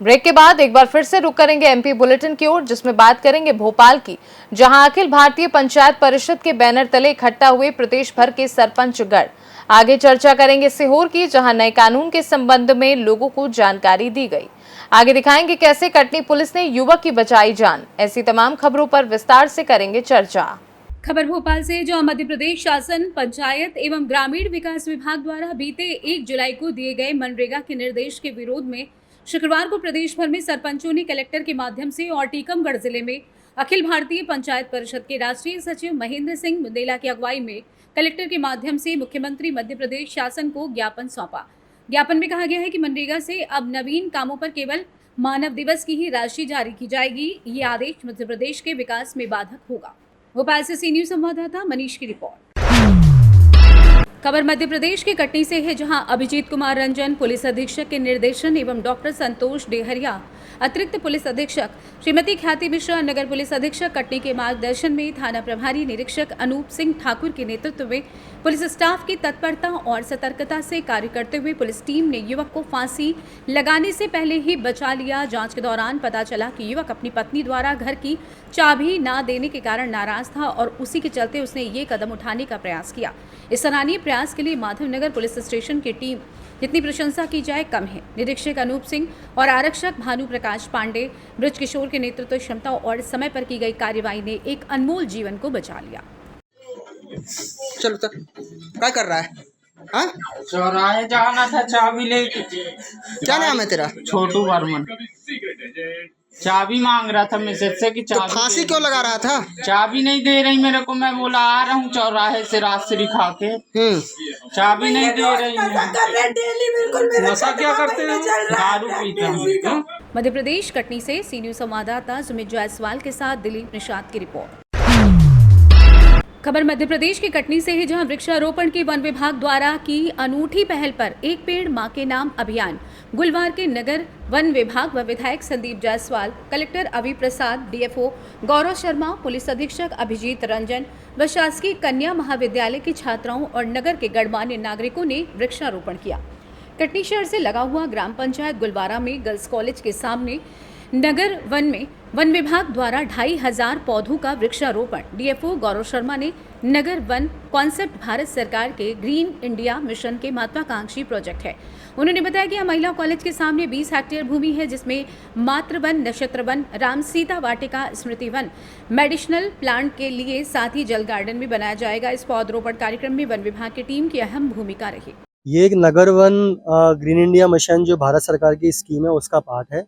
Break के बाद एक बार फिर से रुक करेंगे एमपी बुलेटिन की ओर, जिसमें बात करेंगे भोपाल की, जहां अखिल भारतीय पंचायत परिषद के बैनर तले इकट्ठा हुए प्रदेश भर के सरपंच गण। आगे चर्चा करेंगे सीहोर की, जहां नए कानून के संबंध में लोगों को जानकारी दी गई। आगे दिखाएंगे कैसे कटनी पुलिस ने युवक की बचाई जान। ऐसी तमाम खबरों पर विस्तार से करेंगे चर्चा। खबर भोपाल से, जहां मध्य प्रदेश शासन पंचायत एवं ग्रामीण विकास विभाग द्वारा बीते 1 जुलाई को दिए गए मनरेगा के निर्देश के विरोध में शुक्रवार को प्रदेश भर में सरपंचों ने कलेक्टर के माध्यम से और टीकमगढ़ जिले में अखिल भारतीय पंचायत परिषद के राष्ट्रीय सचिव महेंद्र सिंह बुंदेला की अगुवाई में कलेक्टर के माध्यम से मुख्यमंत्री मध्य प्रदेश शासन को ज्ञापन सौंपा। ज्ञापन में कहा गया है कि मनरेगा से अब नवीन कामों पर केवल मानव दिवस की ही राशि जारी की जाएगी। ये आदेश मध्य प्रदेश के विकास में बाधक होगा। भोपाल से सी न्यूज संवाददाता मनीष की रिपोर्ट। खबर मध्य प्रदेश के कटनी से है, जहां अभिजीत कुमार रंजन पुलिस अधीक्षक के निर्देशन एवं डॉक्टर संतोष डेहरिया अतिरिक्त पुलिस अधीक्षक, श्रीमती ख्याति मिश्रा नगर पुलिस अधीक्षक कटनी के मार्गदर्शन में थाना प्रभारी निरीक्षक अनूप सिंह ठाकुर के नेतृत्व में पुलिस स्टाफ की तत्परता और सतर्कता से कार्य करते हुए पुलिस टीम ने युवक को फांसी लगाने से पहले ही बचा लिया। जांच के दौरान पता चला कि युवक अपनी पत्नी द्वारा घर की चाबी न देने के कारण नाराज था और उसी के चलते उसने ये कदम उठाने का प्रयास किया। इस सराहनीय प्रयास के लिए माधवनगर पुलिस स्टेशन की टीम जितनी प्रशंसा की जाए कम है। निरीक्षक अनूप सिंह और आरक्षक भानु प्रकाश पांडे ब्रज किशोर के नेतृत्व क्षमता और समय पर की गई कार्यवाही ने एक अनमोल जीवन को बचा लिया। चलो तक क्या कर रहा है? हाँ, चौराहे जाना था, चाबी लेके। क्या नाम है तेरा? छोटू वर्मन। चाबी मांग रहा था मैसेज से कि चाबी। तो फांसी क्यों लगा रहा था? चाबी नहीं दे रही मेरे को। मैं बोला आ रहा हूँ चौराहे से राजश्री खा के। चाबी नहीं दे रही है। नशा क्या करते हो? दारू पीते हैं। मध्य प्रदेश कटनी से सी न्यूज संवाददाता सुमित जायसवाल के साथ दिलीप निषाद की रिपोर्ट। खबर मध्य प्रदेश के कटनी से है, जहां वृक्षारोपण के वन विभाग द्वारा की अनूठी पहल पर एक पेड़ मां के नाम अभियान गुलवार के नगर वन विभाग व विधायक संदीप जायसवाल, कलेक्टर अभी प्रसाद, डीएफओ गौरव शर्मा, पुलिस अधीक्षक अभिजीत रंजन व शासकीय कन्या महाविद्यालय की छात्राओं और नगर के गणमान्य नागरिकों ने वृक्षारोपण किया। कटनी शहर से लगा हुआ ग्राम पंचायत गुलवारा में गर्ल्स कॉलेज के सामने नगर वन में वन विभाग द्वारा 2500 पौधों का वृक्षारोपण डीएफओ गौरव शर्मा ने नगर वन कॉन्सेप्ट भारत सरकार के ग्रीन इंडिया मिशन के महत्वाकांक्षी प्रोजेक्ट है। उन्होंने बताया कि यह महिला कॉलेज के सामने 20 हेक्टेयर भूमि है, जिसमें मातृवन, नक्षत्र वन, राम सीता वाटिका, स्मृति वन, मेडिसिनल प्लांट के लिए साथ ही जल गार्डन भी बनाया जाएगा। इस पौधरोपण कार्यक्रम में वन विभाग की टीम की अहम भूमिका रही। ये एक नगर वन ग्रीन इंडिया मिशन जो भारत सरकार की स्कीम है उसका पार्ट है।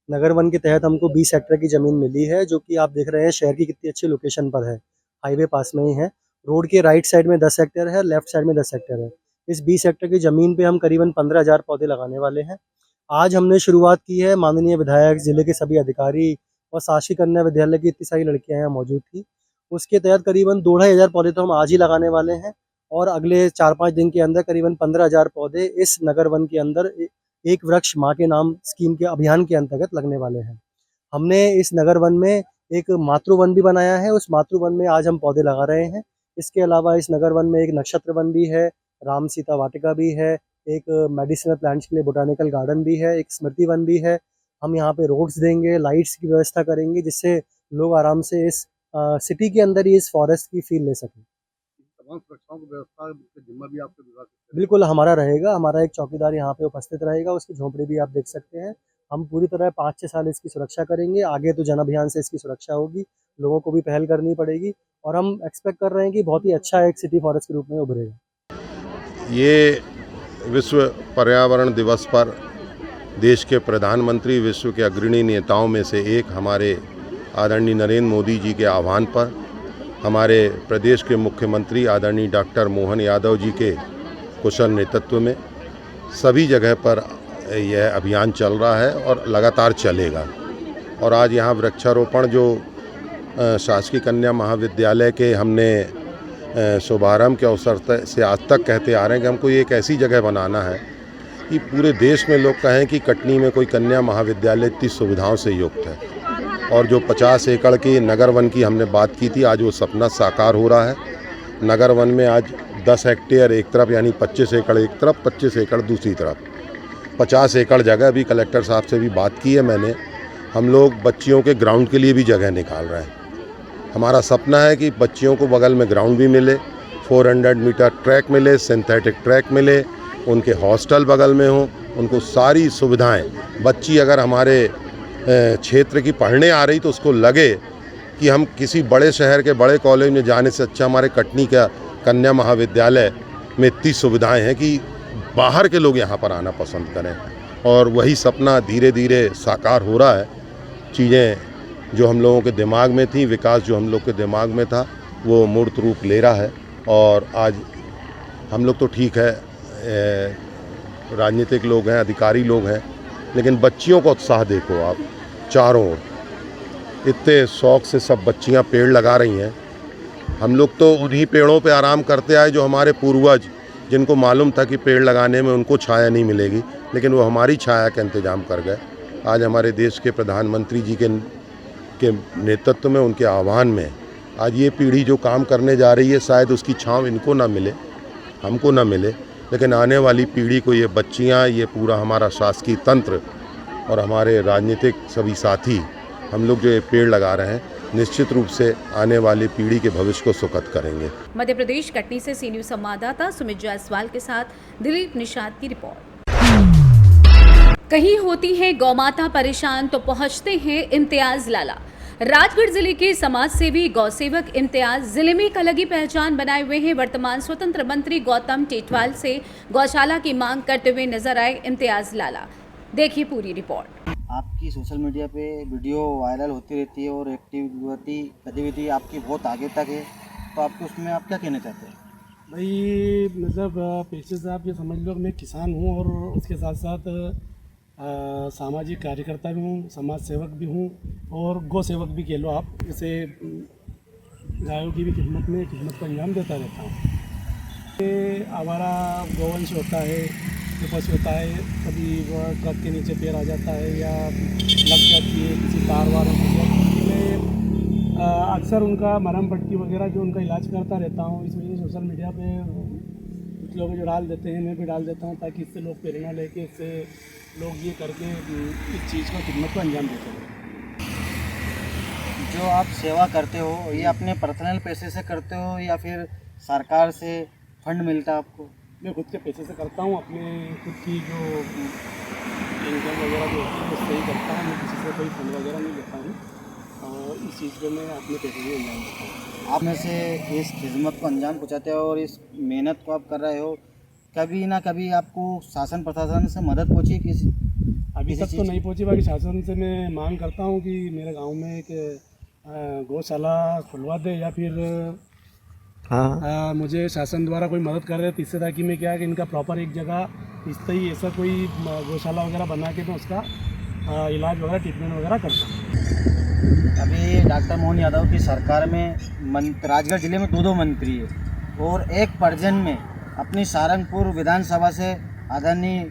नगर वन के तहत हमको 20 हेक्टेयर की ज़मीन मिली है, जो कि आप देख रहे हैं शहर की कितनी अच्छी लोकेशन पर है। हाईवे पास में ही है। रोड के राइट साइड में 10 हेक्टेयर है, लेफ्ट साइड में 10 हेक्टेयर है। इस 20 हेक्टेयर की ज़मीन पे हम करीबन 15,000 पौधे लगाने वाले हैं। आज हमने शुरुआत की है। माननीय विधायक, जिले के सभी अधिकारी और शासकीय कन्या विद्यालय की इतनी सारी लड़कियाँ यहाँ मौजूद थी। उसके तहत करीबन 2,500 पौधे तो हम आज ही लगाने वाले हैं और अगले 4-5 दिन के अंदर करीबन 15,000 पौधे इस नगर वन के अंदर एक वृक्ष माँ के नाम स्कीम के अभियान के अंतर्गत लगने वाले हैं। हमने इस नगर वन में एक मातृवन भी बनाया है। उस मातृवन में आज हम पौधे लगा रहे हैं। इसके अलावा इस नगर वन में एक नक्षत्र वन भी है, राम सीता वाटिका भी है, एक मेडिसिनल प्लांट्स के लिए बोटानिकल गार्डन भी है, एक स्मृति वन भी है। हम यहाँ पे रोड्स देंगे, लाइट्स की व्यवस्था करेंगे, जिससे लोग आराम से इस सिटी के अंदर ही इस फॉरेस्ट की फील ले सकें। सुरक्षाओं की व्यवस्था जिम्मा भी आपके विभाग से बिल्कुल हमारा रहेगा। हमारा एक चौकीदार यहाँ पे उपस्थित रहेगा। उसकी झोंपड़ी भी आप देख सकते हैं। हम पूरी तरह 5-6 साल इसकी सुरक्षा करेंगे। आगे तो जन अभियान से इसकी सुरक्षा होगी, लोगों को भी पहल करनी पड़ेगी और हम एक्सपेक्ट कर रहे हैं कि बहुत ही अच्छा एक सिटी फॉरेस्ट के रूप में उभरेगा। ये विश्व पर्यावरण दिवस पर देश के प्रधानमंत्री, विश्व के अग्रणी नेताओं में से एक हमारे आदरणीय नरेंद्र मोदी जी के आह्वान पर हमारे प्रदेश के मुख्यमंत्री आदरणीय डॉक्टर मोहन यादव जी के कुशल नेतृत्व में सभी जगह पर यह अभियान चल रहा है और लगातार चलेगा। और आज यहाँ वृक्षारोपण जो शासकीय कन्या महाविद्यालय के हमने शुभारंभ के अवसर से आज तक कहते आ रहे हैं कि हमको ये एक ऐसी जगह बनाना है कि पूरे देश में लोग कहें कि कटनी में कोई कन्या महाविद्यालय इतनी सुविधाओं से युक्त है। और जो 50 एकड़ की नगर वन की हमने बात की थी, आज वो सपना साकार हो रहा है। नगर वन में आज 10 हेक्टेयर एक तरफ यानी 25 एकड़ एक तरफ, 25 एकड़ दूसरी तरफ 50 एकड़ जगह भी कलेक्टर साहब से भी बात की है मैंने। हम लोग बच्चियों के ग्राउंड के लिए भी जगह निकाल रहे हैं। हमारा सपना है कि बच्चियों को बगल में ग्राउंड भी मिले, 400 मीटर ट्रैक मिले, सिंथेटिक ट्रैक मिले, उनके हॉस्टल बगल में हों, उनको सारी सुविधाएं। बच्ची अगर हमारे क्षेत्र की पढ़ने आ रही तो उसको लगे कि हम किसी बड़े शहर के बड़े कॉलेज में जाने से अच्छा हमारे कटनी का कन्या महाविद्यालय में इतनी सुविधाएं हैं कि बाहर के लोग यहाँ पर आना पसंद करें। और वही सपना धीरे धीरे साकार हो रहा है। चीज़ें जो हम लोगों के दिमाग में थी, विकास जो हम लोग के दिमाग में था, वो मूर्त रूप ले रहा है। और आज हम लोग तो ठीक है, राजनीतिक लोग हैं, अधिकारी लोग हैं, लेकिन बच्चियों का उत्साह देखो आप। चारों ओर इतने शौक़ से सब बच्चियां पेड़ लगा रही हैं। हम लोग तो उन्हीं पेड़ों पे आराम करते आए जो हमारे पूर्वज, जिनको मालूम था कि पेड़ लगाने में उनको छाया नहीं मिलेगी, लेकिन वो हमारी छाया का इंतज़ाम कर गए। आज हमारे देश के प्रधानमंत्री जी के नेतृत्व में, उनके आह्वान में आज ये पीढ़ी जो काम करने जा रही है, शायद उसकी छाँव इनको ना मिले, हमको ना मिले, लेकिन आने वाली पीढ़ी को ये बच्चियाँ, ये पूरा हमारा शासकीय तंत्र और हमारे राजनीतिक सभी साथी, हम लोग जो ये पेड़ लगा रहे हैं, निश्चित रूप से आने वाली पीढ़ी के भविष्य को सुखद करेंगे। मध्य प्रदेश कटनी से सी न्यूज़ संवाददाता सुमित जायसवाल के साथ दिलीप निषाद की रिपोर्ट। कहीं होती है गौमाता परेशान तो पहुंचते हैं इम्तियाज लाला। राजगढ़ जिले के समाज सेवी गौसेवक इम्तियाज जिले में एक अलग ही पहचान बनाए हुए हैं। वर्तमान स्वतंत्र मंत्री गौतम टेटवाल से गौशाला की मांग करते हुए नजर आए इम्तियाज लाला। देखिए पूरी रिपोर्ट। आपकी सोशल मीडिया पे वीडियो वायरल होती रहती है और एक्टिविटी गतिविधि आपकी बहुत आगे तक है, तो आपको उसमें आप क्या कहना चाहते हैं? भाई मतलब पेशे से आप ये समझ लो मैं किसान हूँ और उसके साथ साथ सामाजिक कार्यकर्ता भी हूँ, समाज सेवक भी हूँ और गौ सेवक भी कह लो आप। जैसे गायों की भी खिदमत को अंजाम देता रहता हूँ। हमारा गौवंश होता है, पशु होता है, कभी वो ट्रक के नीचे पैर आ जाता है या लग जाती है किसी कार वार में, अक्सर उनका मरहम पट्टी वगैरह जो उनका इलाज करता रहता हूँ। इस वजह से सोशल मीडिया पे कुछ लोग जो डाल देते हैं, मैं भी डाल देता हूँ ताकि इससे लोग प्रेरणा लेके, इससे लोग ये करके इस चीज़ को खिदमत को अंजाम देते हैं। जो आप सेवा करते हो ये अपने पर्सनल पैसे से करते हो या फिर सरकार से फंड मिलता है आपको? मैं खुद के पैसे से करता हूँ, अपने खुद की जो इनकम वगैरह जो होती है उससे ही करता हूँ। मैं किसी से कोई फंड वगैरह नहीं लेता हूँ और इस चीज़ को मैं अपने पैसे में अंजाम देता हूँ। आप में से इस खिदमत को अंजाम पहुँचाते हो और इस मेहनत को आप कर रहे हो, कभी ना कभी आपको शासन प्रशासन से मदद पहुँची किसी? अभी तक तो नहीं पहुँची, बाकी शासन से मैं मांग करता हूँ कि मेरे गाँव में एक गौशाला खुलवा दे या फिर मुझे शासन द्वारा कोई मदद कर रहे हैं, इससे ताकि मैं क्या कि इनका प्रॉपर एक जगह स्थायी ऐसा कोई गौशाला वगैरह बना के मैं उसका इलाज वगैरह ट्रीटमेंट वगैरह कर सकूँ। अभी डॉक्टर मोहन यादव की सरकार में राजगढ़ जिले में 2 मंत्री है और एक पर्जन में अपनी सारंगपुर विधानसभा से आदरणीय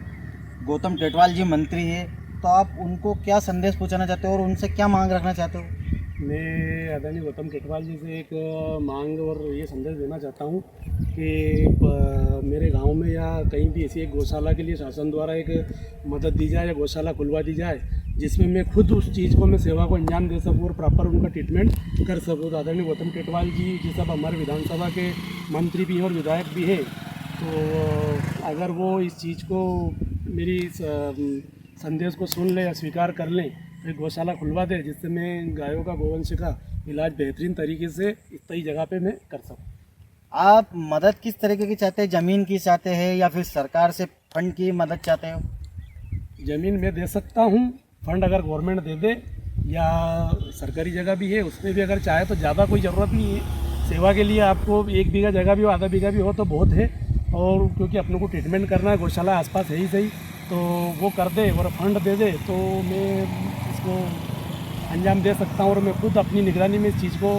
गौतम टेटवाल जी मंत्री है, तो आप उनको क्या संदेश पहुँचाना चाहते हो और उनसे क्या मांग रखना चाहते हो? मैं आदरणीय गौतम टेटवाल जी से एक मांग और ये संदेश देना चाहता हूँ कि मेरे गांव में या कहीं भी ऐसी एक गौशाला के लिए शासन द्वारा एक मदद दी जाए या गौशाला खुलवा दी जाए, जिसमें मैं खुद उस चीज़ को, मैं सेवा को अंजाम दे सकूँ और प्रॉपर उनका ट्रीटमेंट कर सकूँ। तो आदरणीय गौतम टेटवाल जी जिस अब हमारे विधानसभा के मंत्री भी हैं और विधायक भी हैं, तो अगर वो इस चीज़ को, मेरी संदेश को सुन लें या स्वीकार कर लें, एक गौशाला खुलवा दे जिससे मैं गायों का, गोवंश का इलाज बेहतरीन तरीके से स्थायी जगह पे मैं कर सकूँ। आप मदद किस तरीके की चाहते हैं? ज़मीन की चाहते हैं या फिर सरकार से फंड की मदद चाहते हो? ज़मीन मैं दे सकता हूँ, फंड अगर गवर्नमेंट दे दे या सरकारी जगह भी है उसमें भी अगर चाहे तो ज़्यादा कोई ज़रूरत नहीं है। सेवा के लिए आपको 1 बीघा जगह भी हो, आधा बीघा भी हो तो बहुत है, और क्योंकि अपनों को ट्रीटमेंट करना है, गौशाला आसपास है ही सही, तो वो कर दे और फंड दे दे तो मैं इसको अंजाम दे सकता हूँ और मैं खुद अपनी निगरानी में इस चीज़ को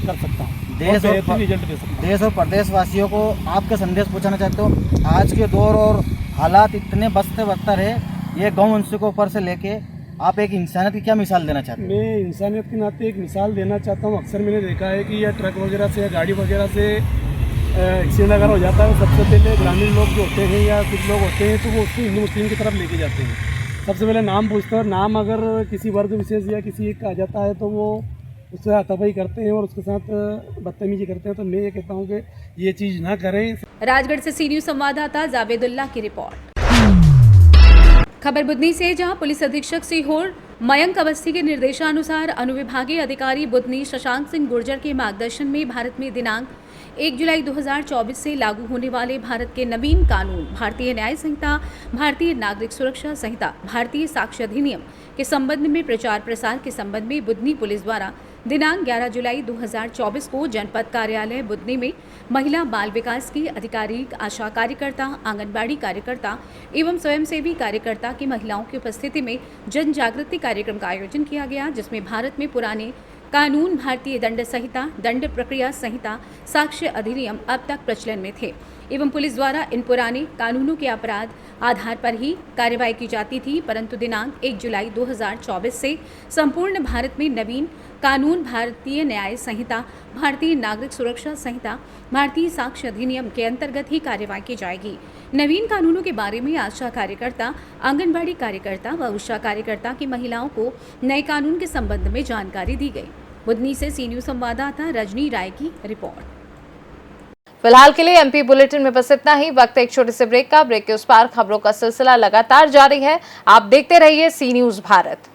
कर सकता हूँ, देश बेहतर रिजल्ट दे सकता हूँ। देश और प्रदेशवासियों को आपका संदेश पहुँचाना चाहते हो? आज के दौर और हालात इतने बदतर है, ये गौवंश को ऊपर से लेके आप एक इंसानियत की क्या मिसाल देना चाहते हैं? मैं इंसानियत के नाते एक मिसाल देना चाहता हूँ। अक्सर मैंने देखा है कि यह ट्रक वगैरह से या गाड़ी वगैरह से श्रीनगर हो जाता है, सबसे पहले ग्रामीण लोग जो होते हैं या कुछ लोग होते हैं तो वो उसको हिंदू मुस्लिम की तरफ लेके जाते हैं। सबसे पहले नाम पूछते हैं, नाम अगर किसी वर्ग विशेष या किसी एक का आ जाता है तो वो उससे हाथापाई करते हैं और उसके साथ बदतमीजी करते हैं। तो मैं ये कहता हूँ कि ये चीज़ ना करें। राजगढ़ से सी न्यूज संवाददाता जावेदुल्ला की रिपोर्ट। खबर बुधनी से, जहां पुलिस अधीक्षक सीहोर मयंक अवस्थी के निर्देशानुसार अनुविभागीय अधिकारी बुधनी शशांक सिंह गुर्जर के मार्गदर्शन में भारत में दिनांक 1 जुलाई 2024 से लागू होने वाले भारत के नवीन कानून भारतीय न्याय संहिता, भारतीय नागरिक सुरक्षा संहिता, भारतीय साक्ष्य अधिनियम के संबंध में प्रचार प्रसार के संबंध में बुधनी पुलिस द्वारा दिनांक 11 जुलाई 2024 को जनपद कार्यालय बुधनी में महिला बाल विकास की अधिकारी, आशा कार्यकर्ता, आंगनबाड़ी कार्यकर्ता एवं स्वयंसेवी कार्यकर्ता की महिलाओं की उपस्थिति में जन जागृति कार्यक्रम का आयोजन किया गया, जिसमें भारत में पुराने कानून भारतीय दंड संहिता, दंड प्रक्रिया संहिता, साक्ष्य अधिनियम अब तक प्रचलन में थे एवं पुलिस द्वारा इन पुराने कानूनों के अपराध आधार पर ही कार्रवाई की जाती थी, परंतु दिनांक 1 जुलाई 2024 से संपूर्ण भारत में नवीन कानून भारतीय न्याय संहिता, भारतीय नागरिक सुरक्षा संहिता, भारतीय साक्ष्य अधिनियम के अंतर्गत ही कार्रवाई की जाएगी। नवीन कानूनों के बारे में आशा कार्यकर्ता, आंगनबाड़ी कार्यकर्ता व उषा कार्यकर्ता की महिलाओं को नए कानून के संबंध में जानकारी दी गई। बुधनी से सी न्यूज संवाददाता रजनी राय की रिपोर्ट। फिलहाल के लिए एमपी बुलेटिन में बस इतना ही। वक्त है एक छोटे से ब्रेक का। ब्रेक के उस पार खबरों का सिलसिला लगातार जारी है। आप देखते रहिए सी न्यूज भारत।